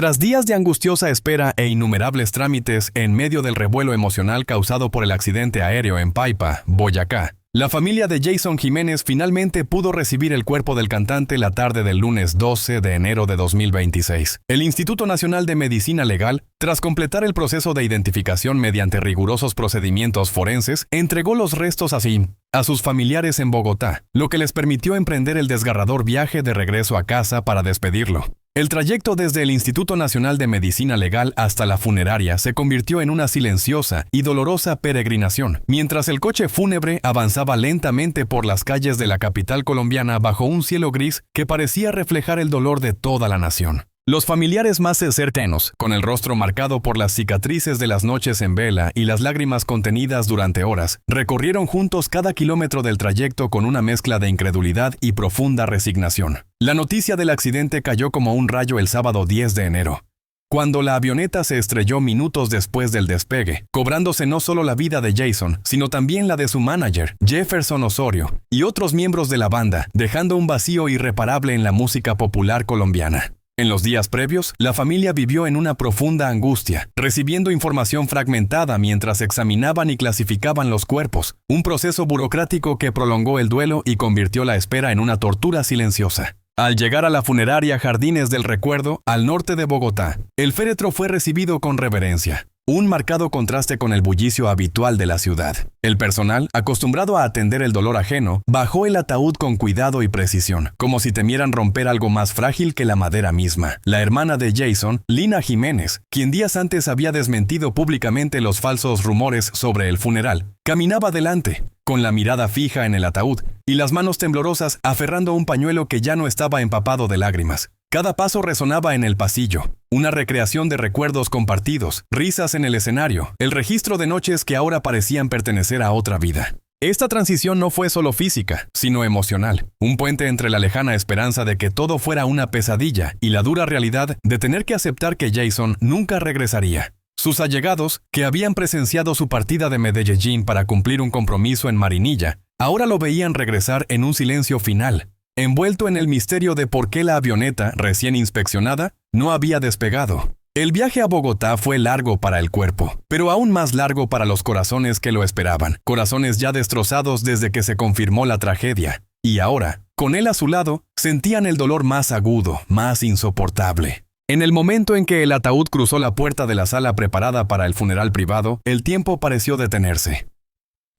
Tras días de angustiosa espera e innumerables trámites en medio del revuelo emocional causado por el accidente aéreo en Paipa, Boyacá, la familia de Jason Jiménez finalmente pudo recibir el cuerpo del cantante la tarde del lunes 12 de enero de 2026. El Instituto Nacional de Medicina Legal, tras completar el proceso de identificación mediante rigurosos procedimientos forenses, entregó los restos a sus familiares en Bogotá, lo que les permitió emprender el desgarrador viaje de regreso a casa para despedirlo. El trayecto desde el Instituto Nacional de Medicina Legal hasta la funeraria se convirtió en una silenciosa y dolorosa peregrinación, mientras el coche fúnebre avanzaba lentamente por las calles de la capital colombiana bajo un cielo gris que parecía reflejar el dolor de toda la nación. Los familiares más cercanos, con el rostro marcado por las cicatrices de las noches en vela y las lágrimas contenidas durante horas, recorrieron juntos cada kilómetro del trayecto con una mezcla de incredulidad y profunda resignación. La noticia del accidente cayó como un rayo el sábado 10 de enero, cuando la avioneta se estrelló minutos después del despegue, cobrándose no solo la vida de Jason, sino también la de su manager, Jefferson Osorio, y otros miembros de la banda, dejando un vacío irreparable en la música popular colombiana. En los días previos, la familia vivió en una profunda angustia, recibiendo información fragmentada mientras examinaban y clasificaban los cuerpos, un proceso burocrático que prolongó el duelo y convirtió la espera en una tortura silenciosa. Al llegar a la funeraria Jardines del Recuerdo, al norte de Bogotá, el féretro fue recibido con reverencia, un marcado contraste con el bullicio habitual de la ciudad. El personal, acostumbrado a atender el dolor ajeno, bajó el ataúd con cuidado y precisión, como si temieran romper algo más frágil que la madera misma. La hermana de Jason, Lina Jiménez, quien días antes había desmentido públicamente los falsos rumores sobre el funeral, caminaba delante, con la mirada fija en el ataúd y las manos temblorosas aferrando un pañuelo que ya no estaba empapado de lágrimas. Cada paso resonaba en el pasillo, una recreación de recuerdos compartidos, risas en el escenario, el registro de noches que ahora parecían pertenecer a otra vida. Esta transición no fue solo física, sino emocional, un puente entre la lejana esperanza de que todo fuera una pesadilla y la dura realidad de tener que aceptar que Jason nunca regresaría. Sus allegados, que habían presenciado su partida de Medellín para cumplir un compromiso en Marinilla, ahora lo veían regresar en un silencio final, envuelto en el misterio de por qué la avioneta, recién inspeccionada, no había despegado. El viaje a Bogotá fue largo para el cuerpo, pero aún más largo para los corazones que lo esperaban, corazones ya destrozados desde que se confirmó la tragedia. Y ahora, con él a su lado, sentían el dolor más agudo, más insoportable. En el momento en que el ataúd cruzó la puerta de la sala preparada para el funeral privado, el tiempo pareció detenerse.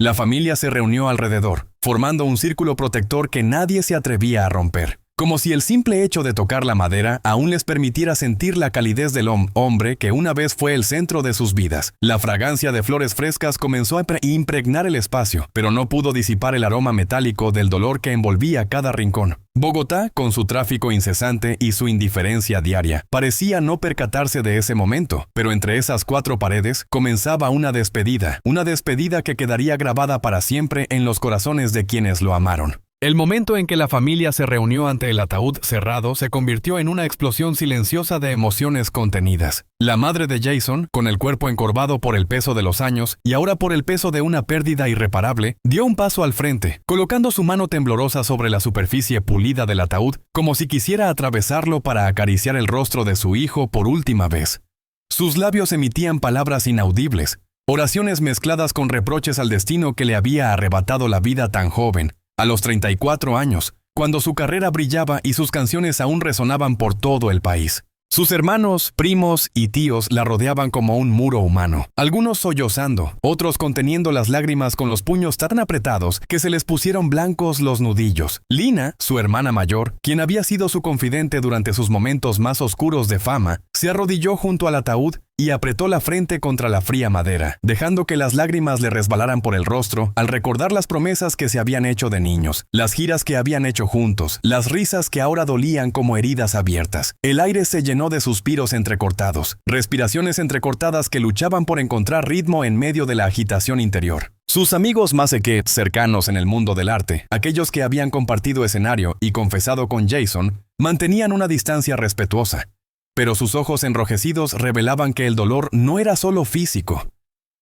La familia se reunió alrededor, formando un círculo protector que nadie se atrevía a romper, como si el simple hecho de tocar la madera aún les permitiera sentir la calidez del hombre que una vez fue el centro de sus vidas. La fragancia de flores frescas comenzó a impregnar el espacio, pero no pudo disipar el aroma metálico del dolor que envolvía cada rincón. Bogotá, con su tráfico incesante y su indiferencia diaria, parecía no percatarse de ese momento, pero entre esas cuatro paredes comenzaba una despedida que quedaría grabada para siempre en los corazones de quienes lo amaron. El momento en que la familia se reunió ante el ataúd cerrado se convirtió en una explosión silenciosa de emociones contenidas. La madre de Jason, con el cuerpo encorvado por el peso de los años y ahora por el peso de una pérdida irreparable, dio un paso al frente, colocando su mano temblorosa sobre la superficie pulida del ataúd, como si quisiera atravesarlo para acariciar el rostro de su hijo por última vez. Sus labios emitían palabras inaudibles, oraciones mezcladas con reproches al destino que le había arrebatado la vida tan joven, a los 34 años, cuando su carrera brillaba y sus canciones aún resonaban por todo el país. Sus hermanos, primos y tíos la rodeaban como un muro humano, algunos sollozando, otros conteniendo las lágrimas con los puños tan apretados que se les pusieron blancos los nudillos. Lina, su hermana mayor, quien había sido su confidente durante sus momentos más oscuros de fama, se arrodilló junto al ataúd y apretó la frente contra la fría madera, dejando que las lágrimas le resbalaran por el rostro al recordar las promesas que se habían hecho de niños, las giras que habían hecho juntos, las risas que ahora dolían como heridas abiertas. El aire se llenó de suspiros entrecortados, respiraciones entrecortadas que luchaban por encontrar ritmo en medio de la agitación interior. Sus amigos más cercanos en el mundo del arte, aquellos que habían compartido escenario y confesado con Jason, mantenían una distancia respetuosa. Pero sus ojos enrojecidos revelaban que el dolor no era solo físico.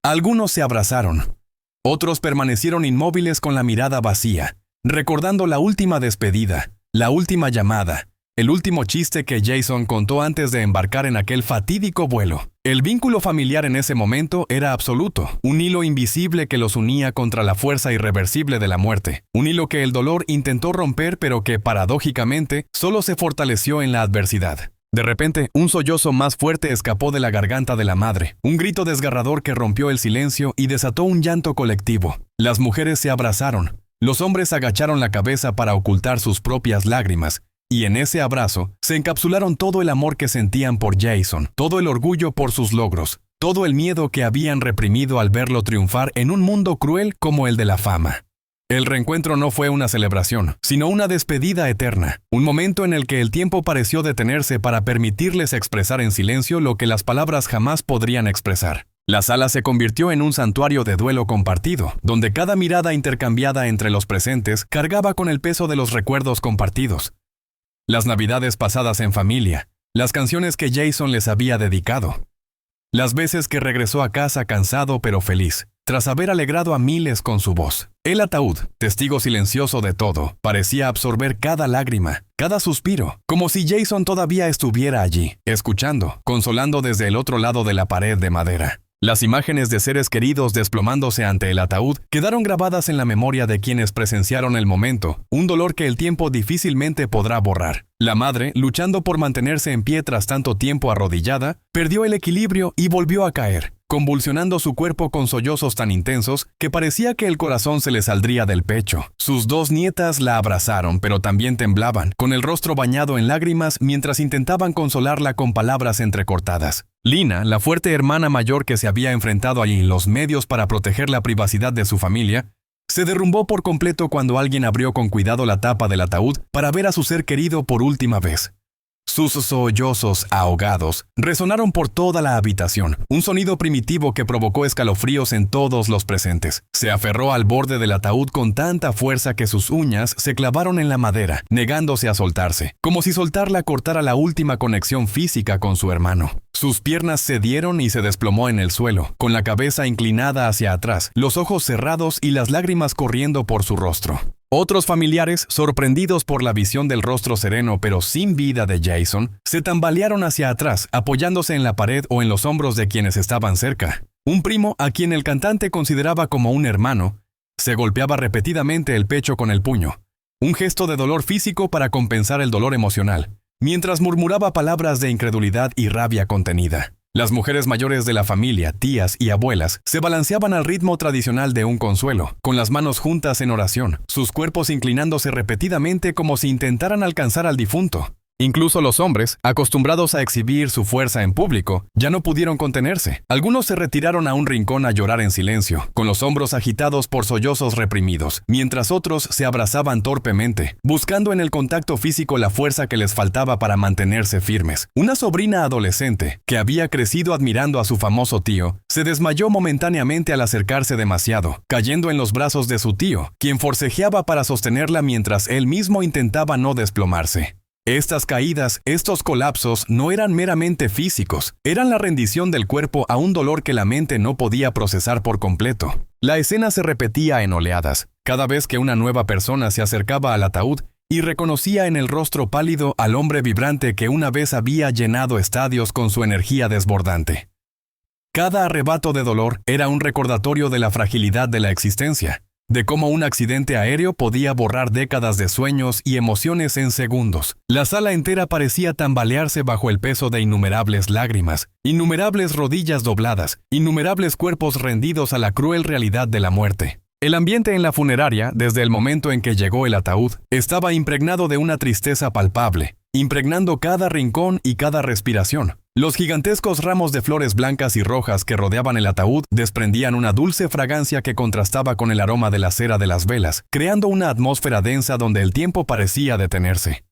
Algunos se abrazaron. Otros permanecieron inmóviles con la mirada vacía, recordando la última despedida, la última llamada, el último chiste que Jason contó antes de embarcar en aquel fatídico vuelo. El vínculo familiar en ese momento era absoluto, un hilo invisible que los unía contra la fuerza irreversible de la muerte, un hilo que el dolor intentó romper pero que, paradójicamente, solo se fortaleció en la adversidad. De repente, un sollozo más fuerte escapó de la garganta de la madre, un grito desgarrador que rompió el silencio y desató un llanto colectivo. Las mujeres se abrazaron, los hombres agacharon la cabeza para ocultar sus propias lágrimas, y en ese abrazo se encapsularon todo el amor que sentían por Jason, todo el orgullo por sus logros, todo el miedo que habían reprimido al verlo triunfar en un mundo cruel como el de la fama. El reencuentro no fue una celebración, sino una despedida eterna, un momento en el que el tiempo pareció detenerse para permitirles expresar en silencio lo que las palabras jamás podrían expresar. La sala se convirtió en un santuario de duelo compartido, donde cada mirada intercambiada entre los presentes cargaba con el peso de los recuerdos compartidos. Las navidades pasadas en familia, las canciones que Jason les había dedicado, las veces que regresó a casa cansado pero feliz, tras haber alegrado a miles con su voz. El ataúd, testigo silencioso de todo, parecía absorber cada lágrima, cada suspiro, como si Jason todavía estuviera allí, escuchando, consolando desde el otro lado de la pared de madera. Las imágenes de seres queridos desplomándose ante el ataúd quedaron grabadas en la memoria de quienes presenciaron el momento, un dolor que el tiempo difícilmente podrá borrar. La madre, luchando por mantenerse en pie tras tanto tiempo arrodillada, perdió el equilibrio y volvió a caer, convulsionando su cuerpo con sollozos tan intensos que parecía que el corazón se le saldría del pecho. Sus dos nietas la abrazaron, pero también temblaban, con el rostro bañado en lágrimas mientras intentaban consolarla con palabras entrecortadas. Lina, la fuerte hermana mayor que se había enfrentado allí en los medios para proteger la privacidad de su familia, se derrumbó por completo cuando alguien abrió con cuidado la tapa del ataúd para ver a su ser querido por última vez. Sus sollozos ahogados resonaron por toda la habitación, un sonido primitivo que provocó escalofríos en todos los presentes. Se aferró al borde del ataúd con tanta fuerza que sus uñas se clavaron en la madera, negándose a soltarse, como si soltarla cortara la última conexión física con su hermano. Sus piernas cedieron y se desplomó en el suelo, con la cabeza inclinada hacia atrás, los ojos cerrados y las lágrimas corriendo por su rostro. Otros familiares, sorprendidos por la visión del rostro sereno pero sin vida de Jason, se tambalearon hacia atrás, apoyándose en la pared o en los hombros de quienes estaban cerca. Un primo, a quien el cantante consideraba como un hermano, se golpeaba repetidamente el pecho con el puño, un gesto de dolor físico para compensar el dolor emocional, mientras murmuraba palabras de incredulidad y rabia contenida. Las mujeres mayores de la familia, tías y abuelas, se balanceaban al ritmo tradicional de un consuelo, con las manos juntas en oración, sus cuerpos inclinándose repetidamente como si intentaran alcanzar al difunto. Incluso los hombres, acostumbrados a exhibir su fuerza en público, ya no pudieron contenerse. Algunos se retiraron a un rincón a llorar en silencio, con los hombros agitados por sollozos reprimidos, mientras otros se abrazaban torpemente, buscando en el contacto físico la fuerza que les faltaba para mantenerse firmes. Una sobrina adolescente, que había crecido admirando a su famoso tío, se desmayó momentáneamente al acercarse demasiado, cayendo en los brazos de su tío, quien forcejeaba para sostenerla mientras él mismo intentaba no desplomarse. Estas caídas, estos colapsos, no eran meramente físicos, eran la rendición del cuerpo a un dolor que la mente no podía procesar por completo. La escena se repetía en oleadas, cada vez que una nueva persona se acercaba al ataúd y reconocía en el rostro pálido al hombre vibrante que una vez había llenado estadios con su energía desbordante. Cada arrebato de dolor era un recordatorio de la fragilidad de la existencia, de cómo un accidente aéreo podía borrar décadas de sueños y emociones en segundos. La sala entera parecía tambalearse bajo el peso de innumerables lágrimas, innumerables rodillas dobladas, innumerables cuerpos rendidos a la cruel realidad de la muerte. El ambiente en la funeraria, desde el momento en que llegó el ataúd, estaba impregnado de una tristeza palpable, impregnando cada rincón y cada respiración. Los gigantescos ramos de flores blancas y rojas que rodeaban el ataúd desprendían una dulce fragancia que contrastaba con el aroma de la cera de las velas, creando una atmósfera densa donde el tiempo parecía detenerse.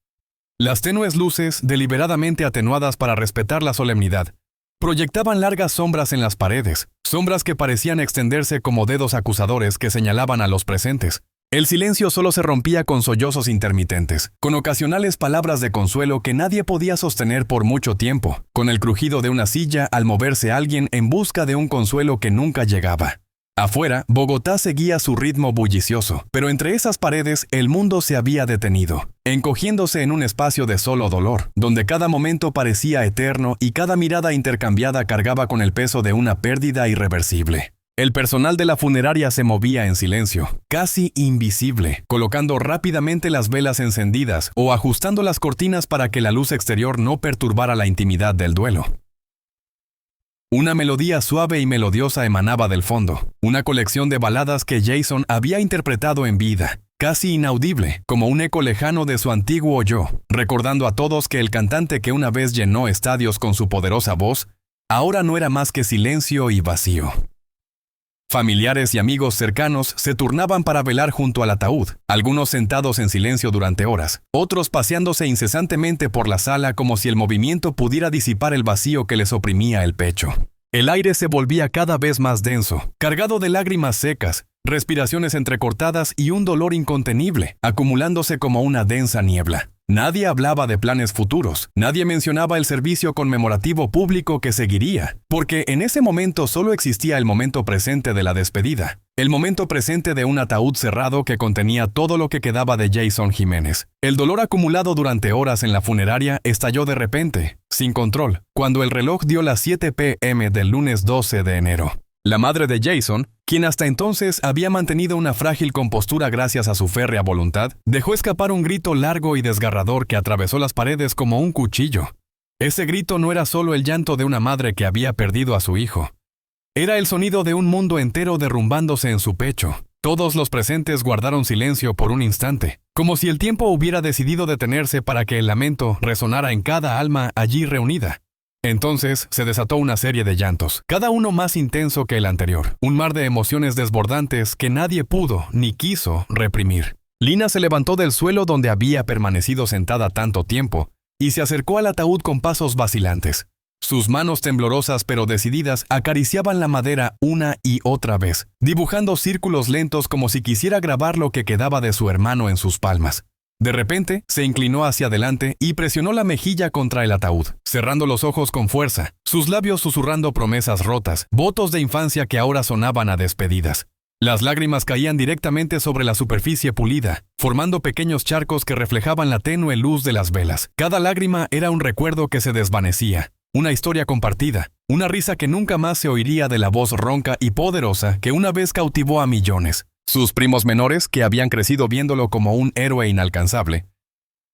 Las tenues luces, deliberadamente atenuadas para respetar la solemnidad, proyectaban largas sombras en las paredes, sombras que parecían extenderse como dedos acusadores que señalaban a los presentes. El silencio solo se rompía con sollozos intermitentes, con ocasionales palabras de consuelo que nadie podía sostener por mucho tiempo, con el crujido de una silla al moverse alguien en busca de un consuelo que nunca llegaba. Afuera, Bogotá seguía su ritmo bullicioso, pero entre esas paredes el mundo se había detenido, encogiéndose en un espacio de solo dolor, donde cada momento parecía eterno y cada mirada intercambiada cargaba con el peso de una pérdida irreversible. El personal de la funeraria se movía en silencio, casi invisible, colocando rápidamente las velas encendidas o ajustando las cortinas para que la luz exterior no perturbara la intimidad del duelo. Una melodía suave y melodiosa emanaba del fondo, una colección de baladas que Jason había interpretado en vida, casi inaudible, como un eco lejano de su antiguo yo, recordando a todos que el cantante que una vez llenó estadios con su poderosa voz, ahora no era más que silencio y vacío. Familiares y amigos cercanos se turnaban para velar junto al ataúd, algunos sentados en silencio durante horas, otros paseándose incesantemente por la sala como si el movimiento pudiera disipar el vacío que les oprimía el pecho. El aire se volvía cada vez más denso, cargado de lágrimas secas, respiraciones entrecortadas y un dolor incontenible, acumulándose como una densa niebla. Nadie hablaba de planes futuros, nadie mencionaba el servicio conmemorativo público que seguiría, porque en ese momento solo existía el momento presente de la despedida, el momento presente de un ataúd cerrado que contenía todo lo que quedaba de Jason Jiménez. El dolor acumulado durante horas en la funeraria estalló de repente, sin control, cuando el reloj dio las 7 p.m. del lunes 12 de enero. La madre de Jason, quien hasta entonces había mantenido una frágil compostura gracias a su férrea voluntad, dejó escapar un grito largo y desgarrador que atravesó las paredes como un cuchillo. Ese grito no era solo el llanto de una madre que había perdido a su hijo. Era el sonido de un mundo entero derrumbándose en su pecho. Todos los presentes guardaron silencio por un instante, como si el tiempo hubiera decidido detenerse para que el lamento resonara en cada alma allí reunida. Entonces se desató una serie de llantos, cada uno más intenso que el anterior, un mar de emociones desbordantes que nadie pudo ni quiso reprimir. Lina se levantó del suelo donde había permanecido sentada tanto tiempo y se acercó al ataúd con pasos vacilantes. Sus manos temblorosas pero decididas acariciaban la madera una y otra vez, dibujando círculos lentos como si quisiera grabar lo que quedaba de su hermano en sus palmas. De repente, se inclinó hacia adelante y presionó la mejilla contra el ataúd, cerrando los ojos con fuerza, sus labios susurrando promesas rotas, votos de infancia que ahora sonaban a despedidas. Las lágrimas caían directamente sobre la superficie pulida, formando pequeños charcos que reflejaban la tenue luz de las velas. Cada lágrima era un recuerdo que se desvanecía, una historia compartida, una risa que nunca más se oiría de la voz ronca y poderosa que una vez cautivó a millones. Sus primos menores, que habían crecido viéndolo como un héroe inalcanzable,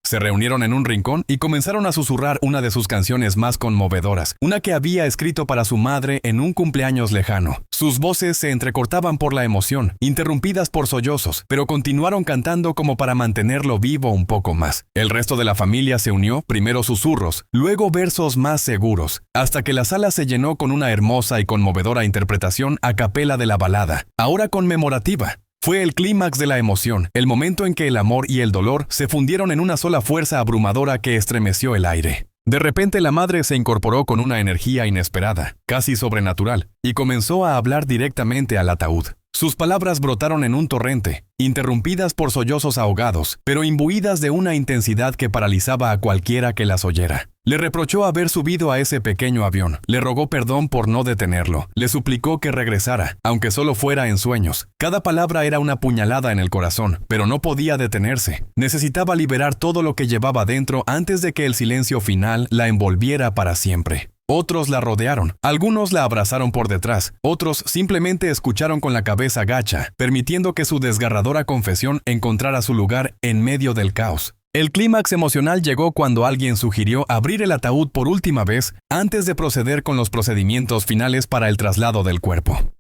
se reunieron en un rincón y comenzaron a susurrar una de sus canciones más conmovedoras, una que había escrito para su madre en un cumpleaños lejano. Sus voces se entrecortaban por la emoción, interrumpidas por sollozos, pero continuaron cantando como para mantenerlo vivo un poco más. El resto de la familia se unió, primero susurros, luego versos más seguros, hasta que la sala se llenó con una hermosa y conmovedora interpretación a capela de la balada, ahora conmemorativa. Fue el clímax de la emoción, el momento en que el amor y el dolor se fundieron en una sola fuerza abrumadora que estremeció el aire. De repente la madre se incorporó con una energía inesperada, casi sobrenatural, y comenzó a hablar directamente al ataúd. Sus palabras brotaron en un torrente, interrumpidas por sollozos ahogados, pero imbuidas de una intensidad que paralizaba a cualquiera que las oyera. Le reprochó haber subido a ese pequeño avión, le rogó perdón por no detenerlo, le suplicó que regresara, aunque solo fuera en sueños. Cada palabra era una puñalada en el corazón, pero no podía detenerse. Necesitaba liberar todo lo que llevaba dentro antes de que el silencio final la envolviera para siempre. Otros la rodearon, algunos la abrazaron por detrás, otros simplemente escucharon con la cabeza gacha, permitiendo que su desgarradora confesión encontrara su lugar en medio del caos. El clímax emocional llegó cuando alguien sugirió abrir el ataúd por última vez antes de proceder con los procedimientos finales para el traslado del cuerpo.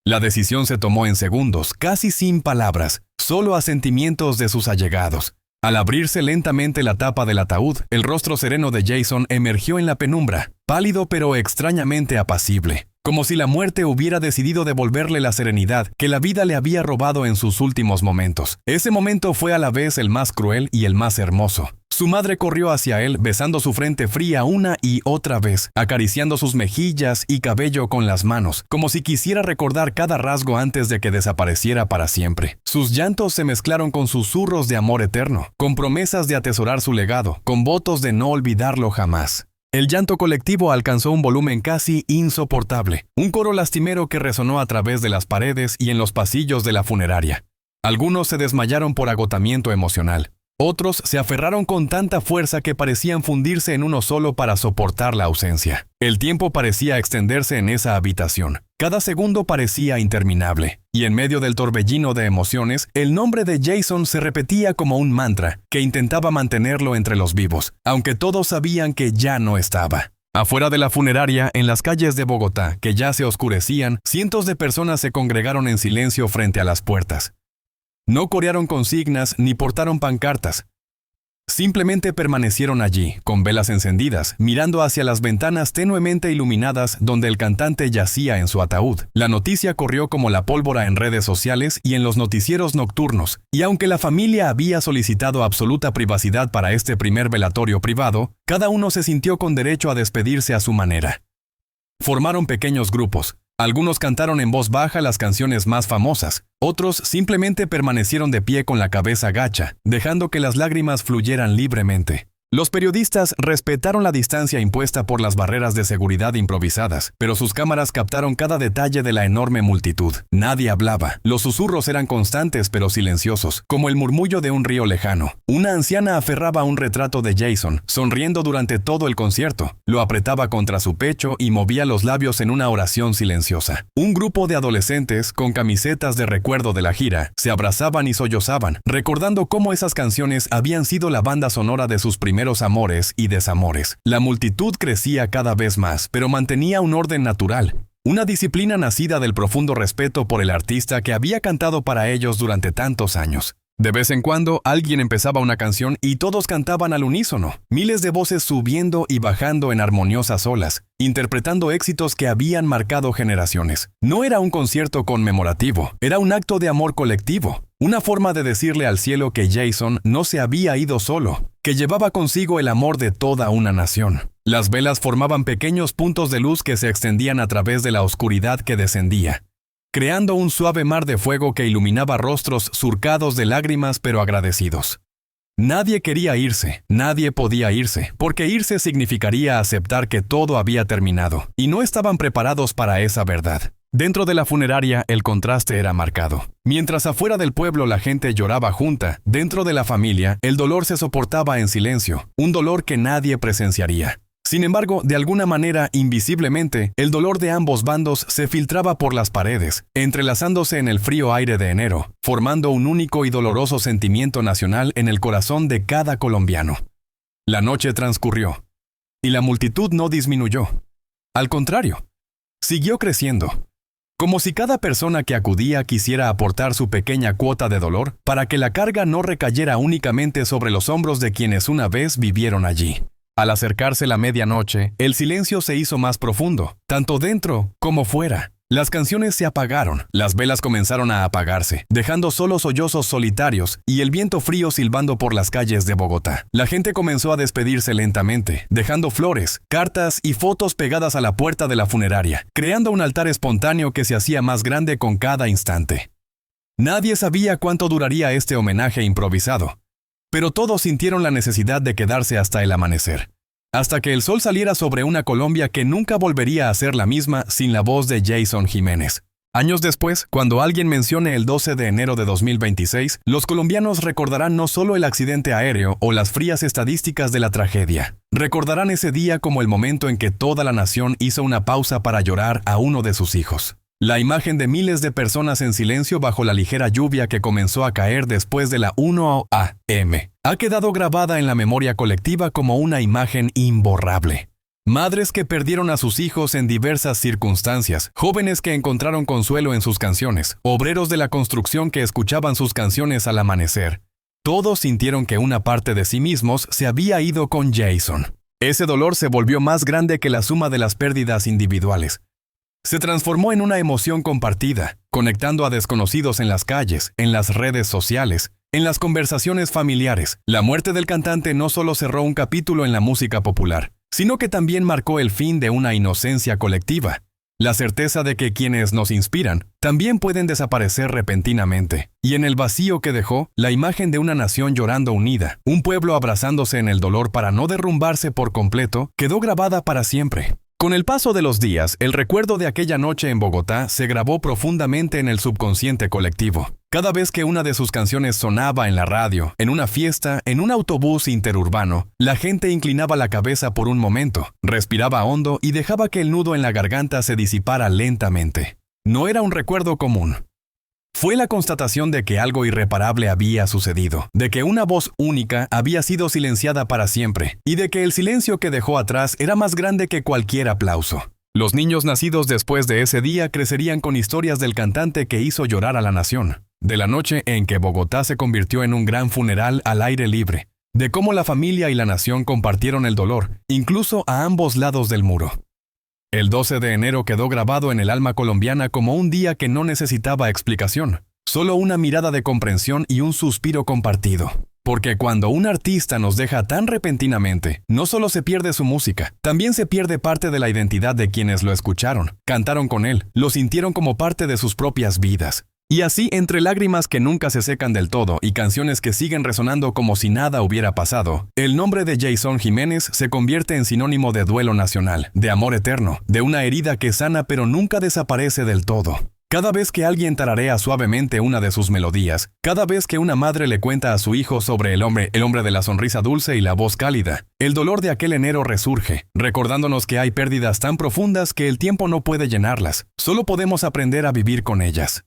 La decisión se tomó en segundos, casi sin palabras, solo asentimientos de sus allegados. Al abrirse lentamente la tapa del ataúd, el rostro sereno de Jason emergió en la penumbra, pálido pero extrañamente apacible, como si la muerte hubiera decidido devolverle la serenidad que la vida le había robado en sus últimos momentos. Ese momento fue a la vez el más cruel y el más hermoso. Su madre corrió hacia él, besando su frente fría una y otra vez, acariciando sus mejillas y cabello con las manos, como si quisiera recordar cada rasgo antes de que desapareciera para siempre. Sus llantos se mezclaron con susurros de amor eterno, con promesas de atesorar su legado, con votos de no olvidarlo jamás. El llanto colectivo alcanzó un volumen casi insoportable, un coro lastimero que resonó a través de las paredes y en los pasillos de la funeraria. Algunos se desmayaron por agotamiento emocional. Otros se aferraron con tanta fuerza que parecían fundirse en uno solo para soportar la ausencia. El tiempo parecía extenderse en esa habitación. Cada segundo parecía interminable. Y en medio del torbellino de emociones, el nombre de Jason se repetía como un mantra que intentaba mantenerlo entre los vivos, aunque todos sabían que ya no estaba. Afuera de la funeraria, en las calles de Bogotá, que ya se oscurecían, cientos de personas se congregaron en silencio frente a las puertas. No corearon consignas ni portaron pancartas. Simplemente permanecieron allí, con velas encendidas, mirando hacia las ventanas tenuemente iluminadas donde el cantante yacía en su ataúd. La noticia corrió como la pólvora en redes sociales y en los noticieros nocturnos, y aunque la familia había solicitado absoluta privacidad para este primer velatorio privado, cada uno se sintió con derecho a despedirse a su manera. Formaron pequeños grupos. Algunos cantaron en voz baja las canciones más famosas, otros simplemente permanecieron de pie con la cabeza gacha, dejando que las lágrimas fluyeran libremente. Los periodistas respetaron la distancia impuesta por las barreras de seguridad improvisadas, pero sus cámaras captaron cada detalle de la enorme multitud. Nadie hablaba. Los susurros eran constantes pero silenciosos, como el murmullo de un río lejano. Una anciana aferraba un retrato de Jason, sonriendo durante todo el concierto. Lo apretaba contra su pecho y movía los labios en una oración silenciosa. Un grupo de adolescentes, con camisetas de recuerdo de la gira, se abrazaban y sollozaban, recordando cómo esas canciones habían sido la banda sonora de sus primeros amores y desamores. La multitud crecía cada vez más, pero mantenía un orden natural, una disciplina nacida del profundo respeto por el artista que había cantado para ellos durante tantos años. De vez en cuando, alguien empezaba una canción y todos cantaban al unísono, miles de voces subiendo y bajando en armoniosas olas, interpretando éxitos que habían marcado generaciones. No era un concierto conmemorativo, era un acto de amor colectivo, una forma de decirle al cielo que Jason no se había ido solo, que llevaba consigo el amor de toda una nación. Las velas formaban pequeños puntos de luz que se extendían a través de la oscuridad que descendía, creando un suave mar de fuego que iluminaba rostros surcados de lágrimas pero agradecidos. Nadie quería irse, nadie podía irse, porque irse significaría aceptar que todo había terminado, y no estaban preparados para esa verdad. Dentro de la funeraria, el contraste era marcado. Mientras afuera del pueblo la gente lloraba junta, dentro de la familia, el dolor se soportaba en silencio, un dolor que nadie presenciaría. Sin embargo, de alguna manera, invisiblemente, el dolor de ambos bandos se filtraba por las paredes, entrelazándose en el frío aire de enero, formando un único y doloroso sentimiento nacional en el corazón de cada colombiano. La noche transcurrió, y la multitud no disminuyó. Al contrario, siguió creciendo, como si cada persona que acudía quisiera aportar su pequeña cuota de dolor para que la carga no recayera únicamente sobre los hombros de quienes una vez vivieron allí. Al acercarse la medianoche, el silencio se hizo más profundo, tanto dentro como fuera. Las canciones se apagaron, las velas comenzaron a apagarse, dejando solo sollozos solitarios y el viento frío silbando por las calles de Bogotá. La gente comenzó a despedirse lentamente, dejando flores, cartas y fotos pegadas a la puerta de la funeraria, creando un altar espontáneo que se hacía más grande con cada instante. Nadie sabía cuánto duraría este homenaje improvisado, pero todos sintieron la necesidad de quedarse hasta el amanecer, hasta que el sol saliera sobre una Colombia que nunca volvería a ser la misma sin la voz de Jason Jiménez. Años después, cuando alguien mencione el 12 de enero de 2026, los colombianos recordarán no solo el accidente aéreo o las frías estadísticas de la tragedia. Recordarán ese día como el momento en que toda la nación hizo una pausa para llorar a uno de sus hijos. La imagen de miles de personas en silencio bajo la ligera lluvia que comenzó a caer después de la 1 a.m. ha quedado grabada en la memoria colectiva como una imagen imborrable. Madres que perdieron a sus hijos en diversas circunstancias, jóvenes que encontraron consuelo en sus canciones, obreros de la construcción que escuchaban sus canciones al amanecer. Todos sintieron que una parte de sí mismos se había ido con Jason. Ese dolor se volvió más grande que la suma de las pérdidas individuales. Se transformó en una emoción compartida, conectando a desconocidos en las calles, en las redes sociales, en las conversaciones familiares. La muerte del cantante no solo cerró un capítulo en la música popular, sino que también marcó el fin de una inocencia colectiva. la certeza de que quienes nos inspiran también pueden desaparecer repentinamente. Y en el vacío que dejó, la imagen de una nación llorando unida, un pueblo abrazándose en el dolor para no derrumbarse por completo, quedó grabada para siempre. Con el paso de los días, el recuerdo de aquella noche en Bogotá se grabó profundamente en el subconsciente colectivo. Cada vez que una de sus canciones sonaba en la radio, en una fiesta, en un autobús interurbano, la gente inclinaba la cabeza por un momento, respiraba hondo y dejaba que el nudo en la garganta se disipara lentamente. No era un recuerdo común. Fue la constatación de que algo irreparable había sucedido, de que una voz única había sido silenciada para siempre, y de que el silencio que dejó atrás era más grande que cualquier aplauso. Los niños nacidos después de ese día crecerían con historias del cantante que hizo llorar a la nación, de la noche en que Bogotá se convirtió en un gran funeral al aire libre, de cómo la familia y la nación compartieron el dolor, incluso a ambos lados del muro. El 12 de enero quedó grabado en el alma colombiana como un día que no necesitaba explicación, solo una mirada de comprensión y un suspiro compartido. Porque cuando un artista nos deja tan repentinamente, no solo se pierde su música, también se pierde parte de la identidad de quienes lo escucharon, cantaron con él, lo sintieron como parte de sus propias vidas. Y así, entre lágrimas que nunca se secan del todo y canciones que siguen resonando como si nada hubiera pasado, el nombre de Jason Jiménez se convierte en sinónimo de duelo nacional, de amor eterno, de una herida que sana pero nunca desaparece del todo. Cada vez que alguien tararea suavemente una de sus melodías, cada vez que una madre le cuenta a su hijo sobre el hombre de la sonrisa dulce y la voz cálida, el dolor de aquel enero resurge, recordándonos que hay pérdidas tan profundas que el tiempo no puede llenarlas, solo podemos aprender a vivir con ellas.